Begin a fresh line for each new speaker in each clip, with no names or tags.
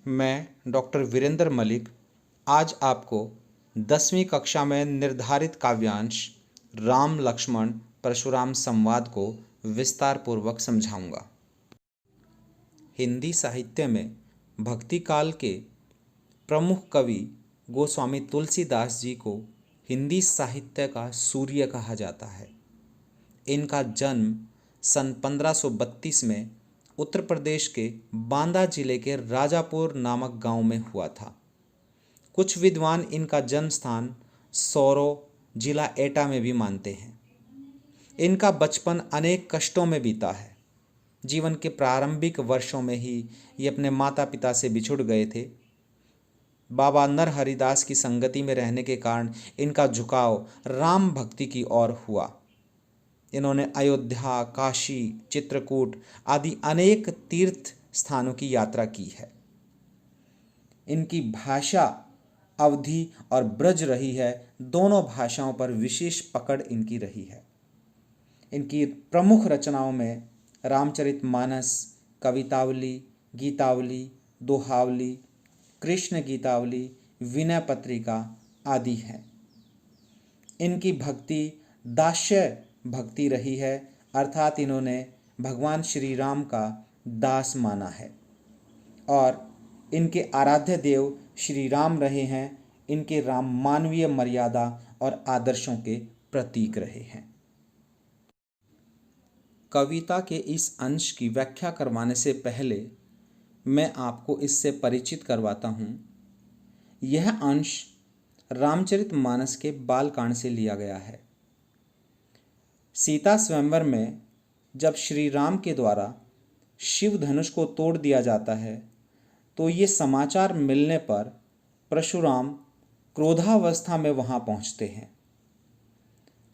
मैं डॉक्टर वीरेंद्र मलिक आज आपको 10वीं कक्षा में निर्धारित काव्यांश राम लक्ष्मण परशुराम संवाद को विस्तार पूर्वक समझाऊंगा। हिंदी साहित्य में भक्ति काल के प्रमुख कवि गोस्वामी तुलसीदास जी को हिंदी साहित्य का सूर्य कहा जाता है। इनका जन्म सन 1532 में उत्तर प्रदेश के बांदा जिले के राजापुर नामक गांव में हुआ था। कुछ विद्वान इनका जन्म स्थान सौरो जिला एटा में भी मानते हैं। इनका बचपन अनेक कष्टों में बीता है। जीवन के प्रारंभिक वर्षों में ही ये अपने माता पिता से बिछुड़ गए थे। बाबा नरहरिदास की संगति में रहने के कारण इनका झुकाव राम भक्ति की ओर हुआ। इन्होंने अयोध्या, काशी, चित्रकूट आदि अनेक तीर्थ स्थानों की यात्रा की है। इनकी भाषा अवधी और ब्रज रही है। दोनों भाषाओं पर विशेष पकड़ इनकी रही है। इनकी प्रमुख रचनाओं में रामचरितमानस, कवितावली, गीतावली, दोहावली, कृष्ण गीतावली, विनय पत्रिका आदि हैं। इनकी भक्ति दास्य भक्ति रही है, अर्थात इन्होंने भगवान श्री राम का दास माना है और इनके आराध्य देव श्री राम रहे हैं। इनके राम मानवीय मर्यादा और आदर्शों के प्रतीक रहे हैं। कविता के इस अंश की व्याख्या करवाने से पहले मैं आपको इससे परिचित करवाता हूँ। यह अंश रामचरितमानस के बालकांड से लिया गया है। सीता स्वयंवर में जब श्री राम के द्वारा शिव धनुष को तोड़ दिया जाता है तो ये समाचार मिलने पर परशुराम क्रोधावस्था में वहां पहुंचते हैं।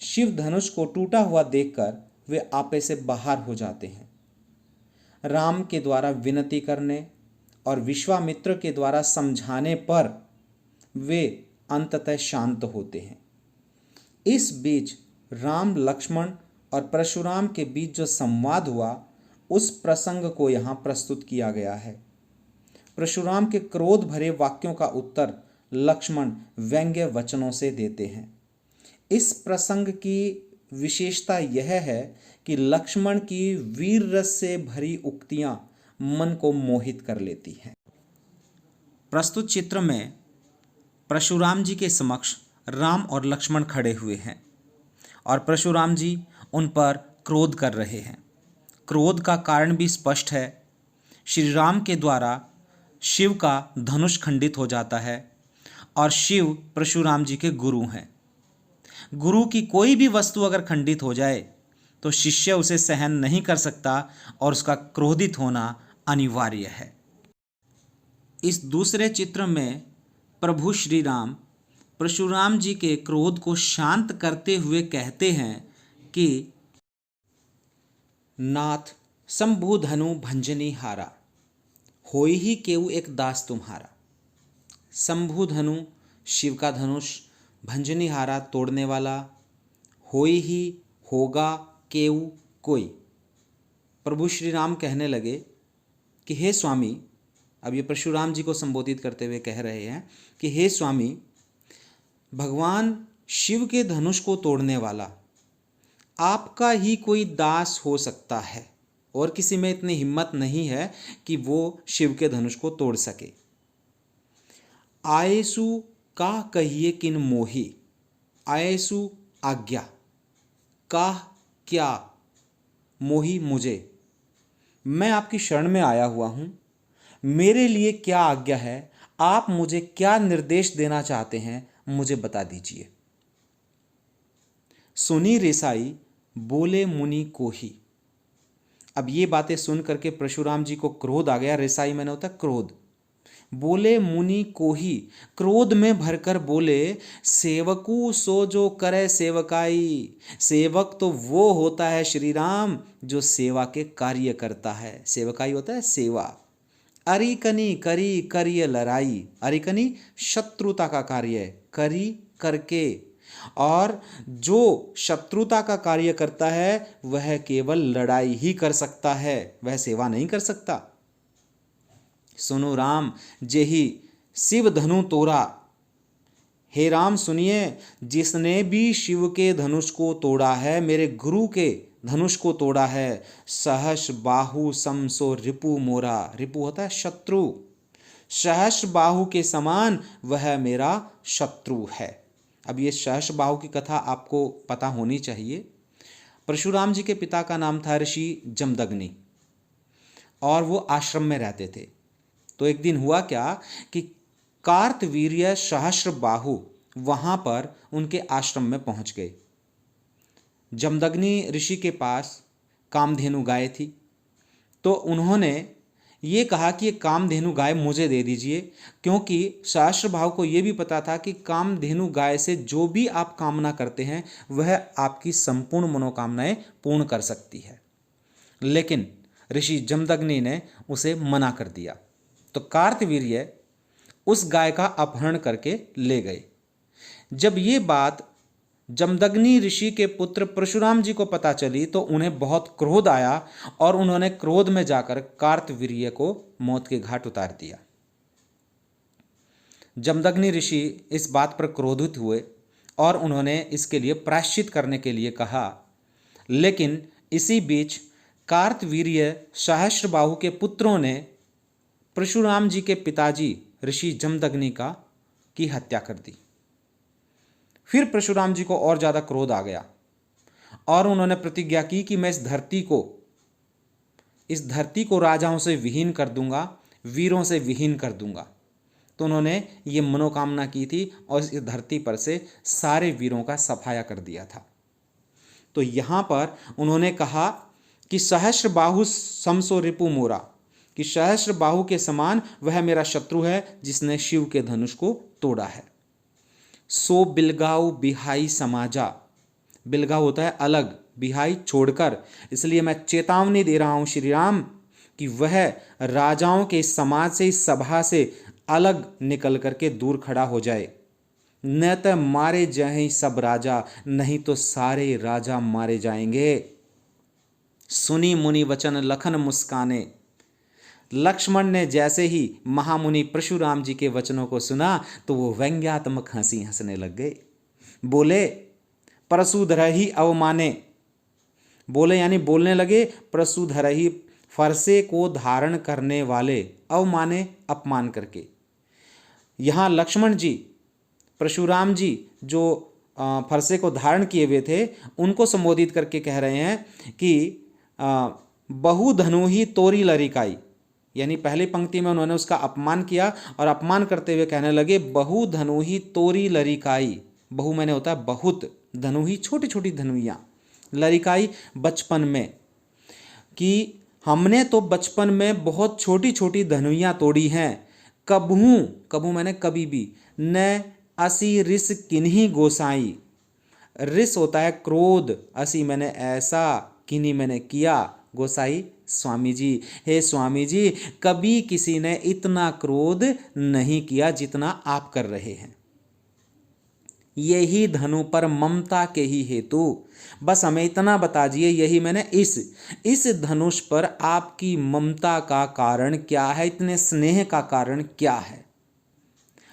शिव धनुष को टूटा हुआ देखकर वे आपे से बाहर हो जाते हैं। राम के द्वारा विनती करने और विश्वामित्र के द्वारा समझाने पर वे अंततः शांत होते हैं। इस बीच राम, लक्ष्मण और परशुराम के बीच जो संवाद हुआ उस प्रसंग को यहाँ प्रस्तुत किया गया है। परशुराम के क्रोध भरे वाक्यों का उत्तर लक्ष्मण व्यंग्य वचनों से देते हैं। इस प्रसंग की विशेषता यह है कि लक्ष्मण की वीर रस से भरी उक्तियां मन को मोहित कर लेती हैं। प्रस्तुत चित्र में परशुराम जी के समक्ष राम और लक्ष्मण खड़े हुए हैं और परशुराम जी उन पर क्रोध कर रहे हैं। क्रोध का कारण भी स्पष्ट है। श्री राम के द्वारा शिव का धनुष खंडित हो जाता है और शिव परशुराम जी के गुरु हैं। गुरु की कोई भी वस्तु अगर खंडित हो जाए तो शिष्य उसे सहन नहीं कर सकता और उसका क्रोधित होना अनिवार्य है। इस दूसरे चित्र में प्रभु श्री राम परशुराम जी के क्रोध को शांत करते हुए कहते हैं कि नाथ शंभु धनु भंजनी हारा, होई ही केऊ एक दास तुम्हारा। शंभु धनु शिव का धनुष, भंजनी हारा तोड़ने वाला, होई ही होगा केऊ कोई। प्रभु श्री राम कहने लगे कि हे स्वामी, अब ये परशुराम जी को संबोधित करते हुए कह रहे हैं कि हे स्वामी, भगवान शिव के धनुष को तोड़ने वाला आपका ही कोई दास हो सकता है और किसी में इतनी हिम्मत नहीं है कि वो शिव के धनुष को तोड़ सके। आयसु का कहिए किन मोही, आयसु आज्ञा, का क्या मोही मुझे। मैं आपकी शरण में आया हुआ हूँ, मेरे लिए क्या आज्ञा है, आप मुझे क्या निर्देश देना चाहते हैं, मुझे बता दीजिए। सुनी रेसाई बोले मुनि को ही। अब ये बातें सुन करके परशुराम जी को क्रोध आ गया। रेसाई मैंने होता क्रोध। बोले मुनि को ही, क्रोध में भरकर बोले, सेवकू सो जो करे सेवकाई। सेवक तो वो होता है श्री राम जो सेवा के कार्य करता है। सेवकाई होता है सेवा। अरिकनी करी करिय लड़ाई, अरिकनी शत्रुता का कार्य, करी करके, और जो शत्रुता का कार्य करता है वह केवल लड़ाई ही कर सकता है, वह सेवा नहीं कर सकता। सुनो राम जेहि शिव धनु तोड़ा। हे राम सुनिए, जिसने भी शिव के धनुष को तोड़ा है, मेरे गुरु के धनुष को तोड़ा है, सहस्र बाहु समसो रिपु मोरा। रिपु होता है शत्रु, सहस्र बाहु के समान वह मेरा शत्रु है। अब ये सहस्र बाहु की कथा आपको पता होनी चाहिए। परशुराम जी के पिता का नाम था ऋषि जमदग्नि और वो आश्रम में रहते थे। तो एक दिन हुआ क्या कि कार्तवीर्य सहस्र बाहु वहां पर उनके आश्रम में पहुंच गए। जमदग्नि ऋषि के पास कामधेनु गाय थी, तो उन्होंने ये कहा कि ये कामधेनु गाय मुझे दे दीजिए, क्योंकि सहस्र बाहु को ये भी पता था कि कामधेनु गाय से जो भी आप कामना करते हैं वह आपकी संपूर्ण मनोकामनाएं पूर्ण कर सकती है। लेकिन ऋषि जमदग्नि ने उसे मना कर दिया। तो कार्तवीर्य उस गाय का अपहरण करके ले गए। जब ये बात जमदग्नि ऋषि के पुत्र परशुराम जी को पता चली तो उन्हें बहुत क्रोध आया और उन्होंने क्रोध में जाकर कार्तवीर्य को मौत के घाट उतार दिया। जमदग्नि ऋषि इस बात पर क्रोधित हुए और उन्होंने इसके लिए प्रायश्चित करने के लिए कहा। लेकिन इसी बीच कार्तवीर्य सहस्रबाहु के पुत्रों ने परशुराम जी के पिताजी ऋषि जमदग्नि की हत्या कर दी। फिर परशुराम जी को और ज़्यादा क्रोध आ गया और उन्होंने प्रतिज्ञा की कि मैं इस धरती को राजाओं से विहीन कर दूंगा, वीरों से विहीन कर दूंगा। तो उन्होंने ये मनोकामना की थी और इस धरती पर से सारे वीरों का सफाया कर दिया था। तो यहाँ पर उन्होंने कहा कि सहस्र बाहु समसो रिपु मोरा, कि सहस्र बाहु के समान वह मेरा शत्रु है जिसने शिव के धनुष को तोड़ा है। सो बिलगाऊ बिहाई समाजा, बिलगाऊ होता है अलग, बिहाई छोड़कर, इसलिए मैं चेतावनी दे रहा हूं श्री राम कि वह राजाओं के समाज से, इस सभा से अलग निकल करके दूर खड़ा हो जाए। न तो मारे जाएं सब राजा, नहीं तो सारे राजा मारे जाएंगे। सुनी मुनि वचन लखन मुस्काने। लक्ष्मण ने जैसे ही महामुनि परशुराम जी के वचनों को सुना तो वो व्यंग्यात्मक हंसी हंसने लग गए। बोले परशुधरहि अवमाने, बोले यानी बोलने लगे परशुधरहि, फरसे को धारण करने वाले, अवमाने अपमान करके। यहाँ लक्ष्मण जी परशुराम जी जो फरसे को धारण किए हुए थे उनको संबोधित करके कह रहे हैं कि बहु धनु ही तोरी लरिकाई, यानी पहली पंक्ति में उन्होंने उसका अपमान किया और अपमान करते हुए कहने लगे बहु धनु ही तोरी लरिकाई। बहु मैंने होता है बहुत, धनु ही छोटी छोटी धनुइयाँ, लरिकाई बचपन में, कि हमने तो बचपन में बहुत छोटी छोटी धनुइयाँ तोड़ी हैं। कबहू, कबहू मैंने कभी भी, न असी रिस किन्हीं गोसाई, रिस होता है क्रोध, असी मैंने ऐसा, किन्हीं मैंने किया, गोसाई स्वामी जी, हे स्वामी जी कभी किसी ने इतना क्रोध नहीं किया जितना आप कर रहे हैं। यही धनु पर ममता के ही हेतु, बस हमें इतना बता दीजिए, यही मैंने इस धनुष पर आपकी ममता का कारण क्या है, इतने स्नेह का कारण क्या है।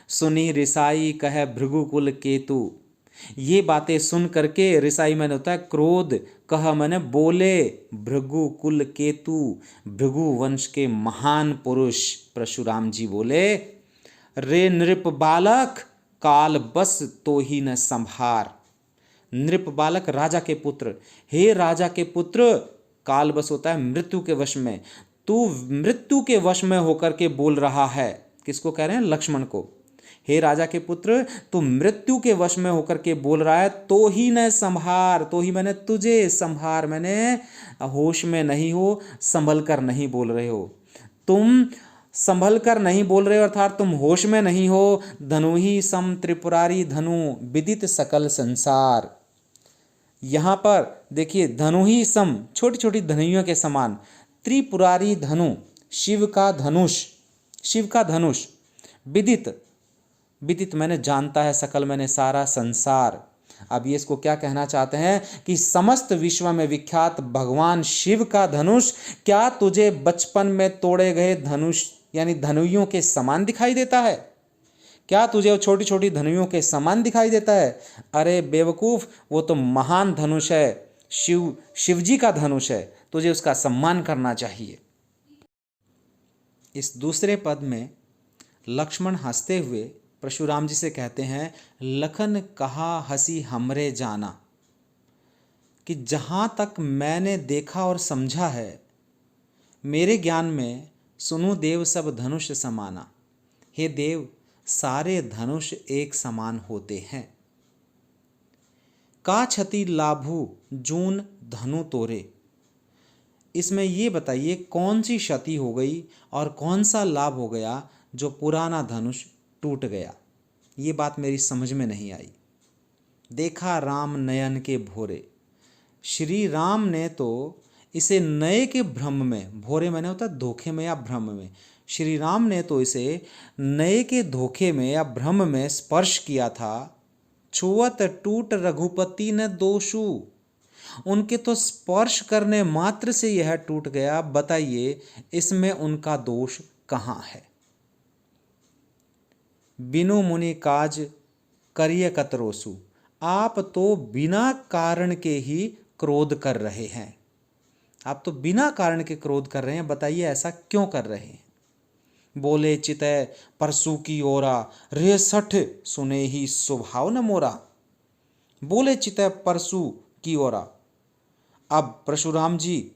सुनी रिसाई कह भृगुकुल केतु, ये बातें सुन करके रिसाई मैंने होता है क्रोध, कहा मैंने बोले भृगुकुल केतु, भृगु वंश के महान पुरुष परशुराम जी बोले, रे नृप बालक काल बस तो ही न संभार। नृप बालक राजा के पुत्र, हे राजा के पुत्र, काल बस होता है मृत्यु के वश में, तू मृत्यु के वश में होकर के बोल रहा है। किसको कह रहे हैं? लक्ष्मण को। हे राजा के पुत्र, तू मृत्यु के वश में होकर के बोल रहा है, तो ही न संभार, तो ही मैंने तुझे संभार, मैंने होश में नहीं हो, संभल कर नहीं बोल रहे हो, तुम संभल कर नहीं बोल रहे हो, अर्थात तुम होश में नहीं हो। धनु ही सम त्रिपुरारी धनु विदित सकल संसार। यहाँ पर देखिए धनु ही सम, छोटी छोटी धनुइयों के समान, त्रिपुरारी धनु, शिव का धनुष, शिव का धनुष, विदित, विदित मैंने जानता है, सकल मैंने सारा संसार। अब ये इसको क्या कहना चाहते हैं कि समस्त विश्व में विख्यात भगवान शिव का धनुष क्या तुझे बचपन में तोड़े गए धनुष यानी धनुइयों के समान दिखाई देता है? क्या तुझे वो छोटी छोटी धनुइयों के समान दिखाई देता है? अरे बेवकूफ, वो तो महान धनुष है, शिवजी का धनुष है, तुझे उसका सम्मान करना चाहिए। इस दूसरे पद में लक्ष्मण हंसते हुए परशुराम जी से कहते हैं, लखन कहा हंसी हमरे जाना, कि जहाँ तक मैंने देखा और समझा है, मेरे ज्ञान में सुनु देव सब धनुष समाना। हे देव, सारे धनुष एक समान होते हैं। का क्षति लाभू जून धनु तोरे, इसमें ये बताइए कौन सी क्षति हो गई और कौन सा लाभ हो गया जो पुराना धनुष टूट गया। ये बात मेरी समझ में नहीं आई। देखा राम नयन के भोरे, श्री राम ने तो इसे नए के भ्रम में, भोरे मैंने होता धोखे में या भ्रम में, श्री राम ने तो इसे नए के धोखे में या भ्रम में स्पर्श किया था। छुअत टूट रघुपति न दोषु, उनके तो स्पर्श करने मात्र से यह टूट गया। बताइए इसमें उनका दोष कहाँ है? बिनु मुनि काज करिय कतरोसु, आप तो बिना कारण के ही क्रोध कर रहे हैं। आप तो बिना कारण के क्रोध कर रहे हैं, बताइए ऐसा क्यों कर रहे हैं? बोले चितय परसु की ओरा, रे सठ सुने ही स्वभाव न मोरा। बोले चितय परसु की ओरा, अब परशुराम जी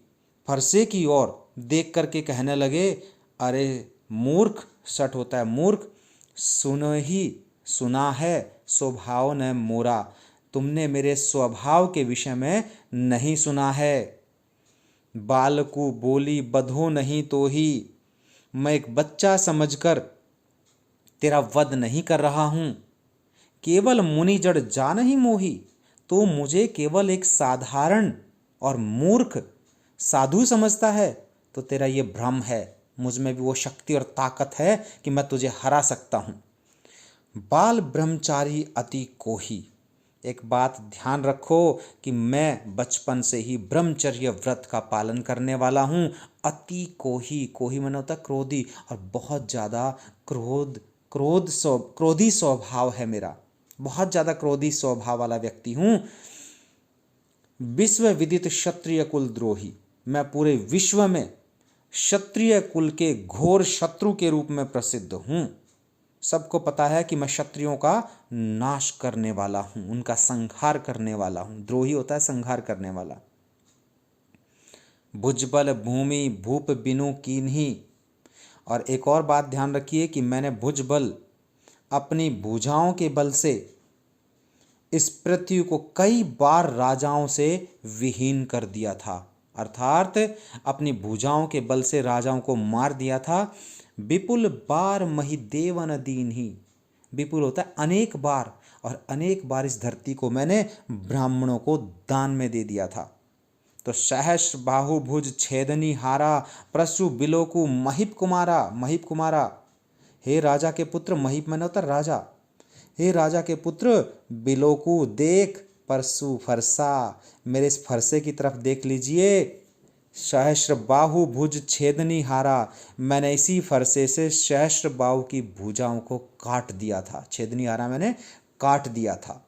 फरसे की ओर देख करके कहने लगे, अरे मूर्ख, सठ होता है मूर्ख, सुनो ही सुना है स्वभाव न मोरा, तुमने मेरे स्वभाव के विषय में नहीं सुना है। बालकु बोली बधो नहीं तो ही, मैं एक बच्चा समझकर तेरा वध नहीं कर रहा हूँ। केवल मुनि जड़ जान ही मोही, तो मुझे केवल एक साधारण और मूर्ख साधु समझता है, तो तेरा ये भ्रम है। मुझ में भी वो शक्ति और ताकत है कि मैं तुझे हरा सकता हूँ। बाल ब्रह्मचारी अति कोही, एक बात ध्यान रखो कि मैं बचपन से ही ब्रह्मचर्य व्रत का पालन करने वाला हूँ। अति कोही, कोही माने होता क्रोधी, और बहुत ज़्यादा क्रोधी स्वभाव है मेरा, बहुत ज़्यादा क्रोधी स्वभाव वाला व्यक्ति हूँ। विश्व विदित क्षत्रिय कुल द्रोही, मैं पूरे विश्व में क्षत्रिय कुल के घोर शत्रु के रूप में प्रसिद्ध हूँ। सबको पता है कि मैं क्षत्रियों का नाश करने वाला हूँ, उनका संहार करने वाला हूँ। द्रोही होता है संहार करने वाला। भुजबल भूमि भूप बिनु कीन्ही, और एक और बात ध्यान रखिए कि मैंने भुजबल, अपनी भुजाओं के बल से इस पृथ्वी को कई बार राजाओं से विहीन कर दिया था, अर्थात अपनी भुजाओं के बल से राजाओं को मार दिया था। विपुल बार मही देवन दीन ही, विपुल होता है अनेक बार, और अनेक बार इस धरती को मैंने ब्राह्मणों को दान में दे दिया था। तो सहस्र बाहु भुज छेदनी हारा, प्रसु बिलोकु महिप कुमारा। महिप कुमारा, हे राजा के पुत्र, महिप मैंने होता राजा, हे राजा के पुत्र बिलोकु देख, परसु फरसा, मेरे इस फरसे की तरफ देख लीजिए। सहस्र बाहु भुज छेदनी हारा, मैंने इसी फरसे से सहस्र बाहु की भुजाओं को काट दिया था। छेदनी हारा मैंने काट दिया था।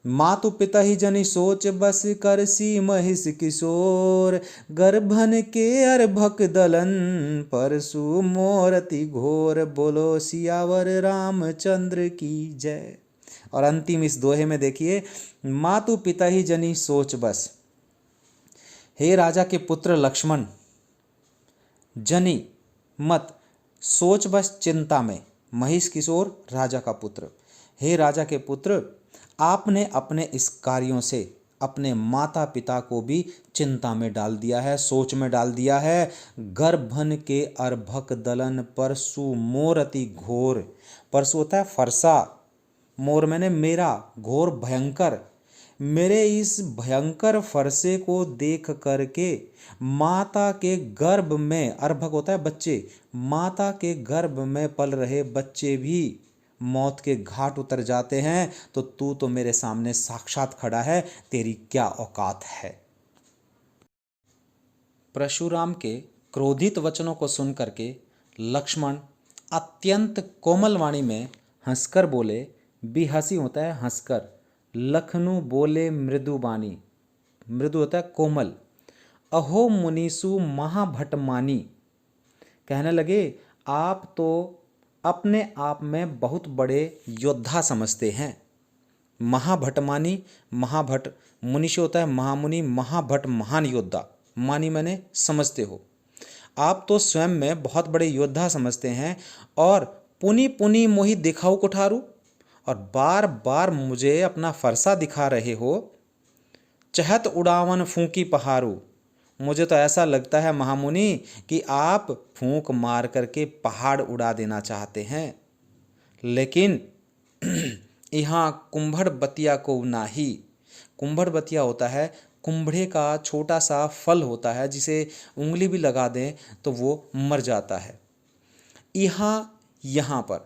मातु पिता ही जनि सोच बस करसी महिष किशोर, गर्भन के अर्भक दलन परसु मोरति घोर, बोलो सियावर रामचंद्र की जय। और अंतिम इस दोहे में देखिए, मातु पिता ही जनि सोच बस, हे राजा के पुत्र लक्ष्मण, जनी मत, सोच बस चिंता में, महिष किशोर राजा का पुत्र, हे राजा के पुत्र, आपने अपने इस कार्यों से अपने माता पिता को भी चिंता में डाल दिया है, सोच में डाल दिया है। गर्भन के अर्भक दलन परसु मोरति घोर, परसु होता है फरसा, मोर मैंने मेरा, घोर भयंकर, मेरे इस भयंकर फरसे को देख करके माता के गर्भ में, अर्भक होता है बच्चे, माता के गर्भ में पल रहे बच्चे भी मौत के घाट उतर जाते हैं, तो तू तो मेरे सामने साक्षात खड़ा है, तेरी क्या औकात है। परशुराम के क्रोधित वचनों को सुन करके लक्ष्मण अत्यंत कोमल वाणी में हंसकर बोले, भी हंसी होता है हंसकर, लखनऊ बोले मृदु बानी, मृदु होता है कोमल, अहो मुनीसु महाभटमानी, कहने लगे आप तो अपने आप में बहुत बड़े योद्धा समझते हैं। महाभटमानी, महाभट मुनीष होता है महामुनि, महाभट महान योद्धा, मानी मैंने समझते हो, आप तो स्वयं में बहुत बड़े योद्धा समझते हैं और पुनी पुनी मोहि दिखाऊ कुठारू, और बार बार मुझे अपना फरसा दिखा रहे हो। चहत उड़ावन फूंकी पहाड़ू, मुझे तो ऐसा लगता है महामुनि कि आप फूंक मार करके पहाड़ उड़ा देना चाहते हैं। लेकिन यहाँ कुंभड़ बतिया को नाही, कुंभड़ बतिया होता है कुंभड़े का छोटा सा फल होता है जिसे उंगली भी लगा दें तो वो मर जाता है। यहाँ पर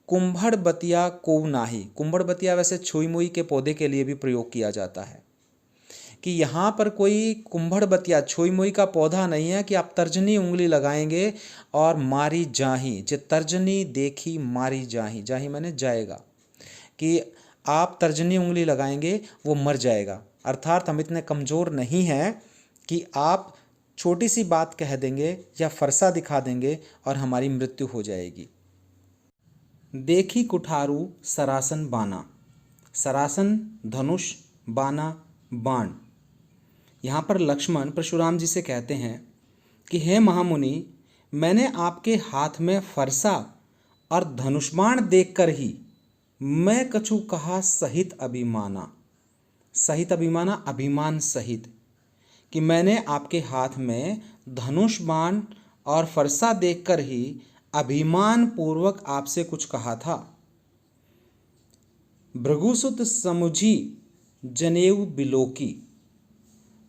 कुंभड़ बतिया को नाही, कुंभड़ बतिया वैसे छुई मुई के पौधे के लिए भी प्रयोग किया जाता है कि यहाँ पर कोई कुंभड़ बतिया छुई मुई का पौधा नहीं है कि आप तर्जनी उंगली लगाएंगे और मारी जाही, जे तर्जनी देखी मारी जाही, जाही मैंने जाएगा, कि आप तर्जनी उंगली लगाएंगे वो मर जाएगा। अर्थात हम इतने कमज़ोर नहीं हैं कि आप छोटी सी बात कह देंगे या फरसा दिखा देंगे और हमारी मृत्यु हो जाएगी। देखी कुठारू सरासन बाना, सरासन धनुष, बाना बाण। यहाँ पर लक्ष्मण परशुराम जी से कहते हैं कि हे महामुनि, मैंने आपके हाथ में फरसा और धनुष बाण देखकर ही मैं कछु कहा सहित अभिमाना, सहित अभिमाना अभिमान सहित, कि मैंने आपके हाथ में धनुष बाण और फरसा देखकर ही अभिमान पूर्वक आपसे कुछ कहा था। भृगुसुत समुझी जनेऊ बिलोकी,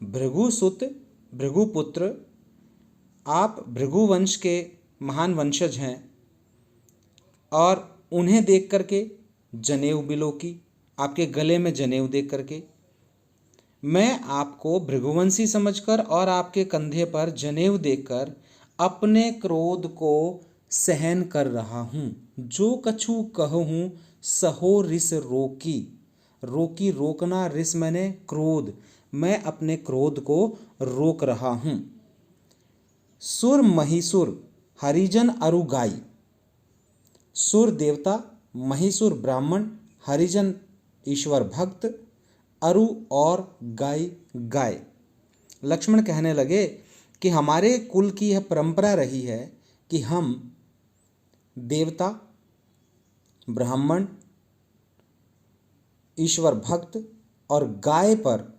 भृगुसुत भृगुपुत्र, आप भृगुवंश के महान वंशज हैं और उन्हें देख करके जनेऊ बिलोकी, आपके गले में जनेऊ देख करके मैं आपको भृगुवंशी समझकर और आपके कंधे पर जनेऊ देखकर अपने क्रोध को सहन कर रहा हूँ। जो कछु कहूँ सहो रिस रोकी, रोकी रोकना, रिस मैंने क्रोध, मैं अपने क्रोध को रोक रहा हूँ। सुर महिसुर हरिजन अरु गाई, सुर देवता, महिसुर ब्राह्मण, हरिजन ईश्वर भक्त, अरु और गाय गाय। लक्ष्मण कहने लगे कि हमारे कुल की यह परंपरा रही है कि हम देवता, ब्राह्मण, ईश्वर भक्त और गाय पर,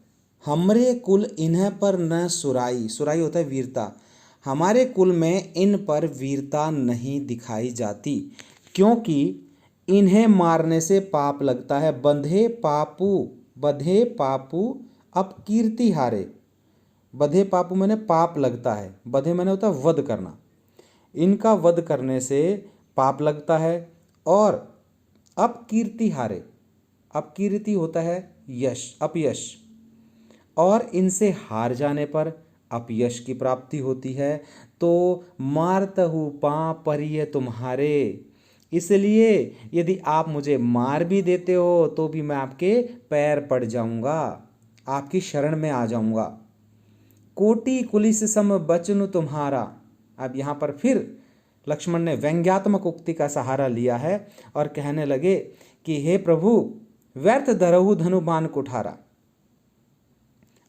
हमरे कुल इन्हें पर न सुराई, सुराई होता है वीरता, हमारे कुल में इन पर वीरता नहीं दिखाई जाती, क्योंकि इन्हें मारने से पाप लगता है। बंधे पापू अपकीर्ति हारे, बधे पापू मैंने पाप लगता है, बधे मैंने होता है वध करना, इनका वध करने से पाप लगता है। और अपकीर्ति हारे, अपकीर्ति होता है यश, अपयश, और इनसे हार जाने पर अपयश की प्राप्ति होती है। तो मारतहु पाँ परिय तुम्हारे, इसलिए यदि आप मुझे मार भी देते हो तो भी मैं आपके पैर पड़ जाऊंगा, आपकी शरण में आ जाऊंगा। कोटि कुलिस सम बचनु तुम्हारा, अब यहाँ पर फिर लक्ष्मण ने व्यंग्यात्मक उक्ति का सहारा लिया है और कहने लगे कि हे प्रभु, व्यर्थ धरहु धनु बाण कुठारा,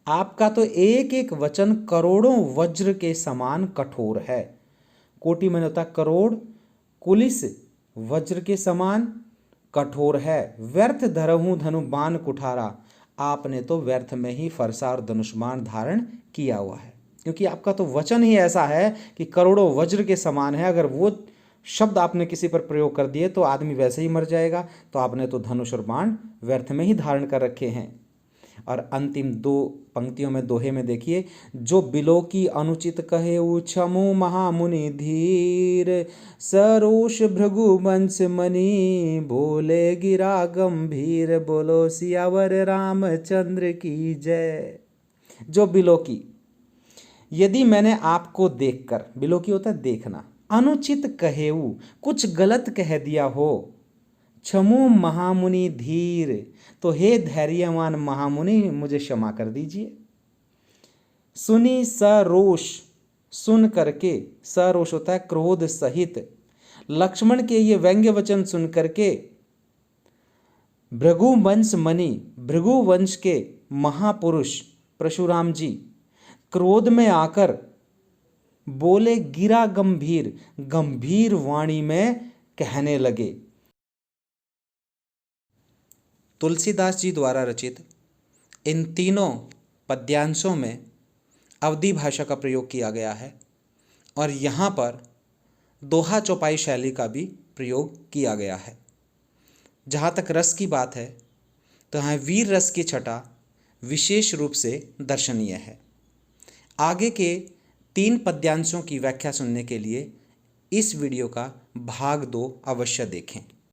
आपका तो एक एक वचन करोड़ों वज्र के समान कठोर है। कोटि में होता करोड़, कुलिस वज्र के समान कठोर है। व्यर्थ धरहु धनु बाण कुठारा, आपने तो व्यर्थ में ही फरसा और धनुष बाण धारण किया हुआ है, क्योंकि आपका तो वचन ही ऐसा है कि करोड़ों वज्र के समान है। अगर वो शब्द आपने किसी पर प्रयोग कर दिए तो आदमी वैसे ही मर जाएगा, तो आपने तो धनुष और बाण व्यर्थ में ही धारण कर रखे हैं। और अंतिम दो पंक्तियों में दोहे में देखिए, जो बिलो की अनुचित कहे क्षमु महामुनि धीर, सरोष भृगु वंश मणि बोले गिरा गंभीर, बोलो सियावर रामचंद्र की जय। जो बिलो की, यदि मैंने आपको देखकर, बिलो की होता है देखना, अनुचित कहेऊ, कुछ गलत कह दिया हो, क्षमो महामुनि धीर, तो हे धैर्यवान महामुनि मुझे क्षमा कर दीजिए। सुनी सरोष, सुन करके, सरोष होता है क्रोध सहित, लक्ष्मण के ये व्यंग्य वचन सुन करके भृगुवंश मणि, भृगुवंश के महापुरुष परशुराम जी क्रोध में आकर बोले, गिरा गंभीर, गंभीर वाणी में कहने लगे। तुलसीदास जी द्वारा रचित इन तीनों पद्यांशों में अवधी भाषा का प्रयोग किया गया है और यहाँ पर दोहा चौपाई शैली का भी प्रयोग किया गया है। जहाँ तक रस की बात है तो यहाँ वीर रस की छटा विशेष रूप से दर्शनीय है। आगे के 3 पद्यांशों की व्याख्या सुनने के लिए इस वीडियो का भाग 2 अवश्य देखें।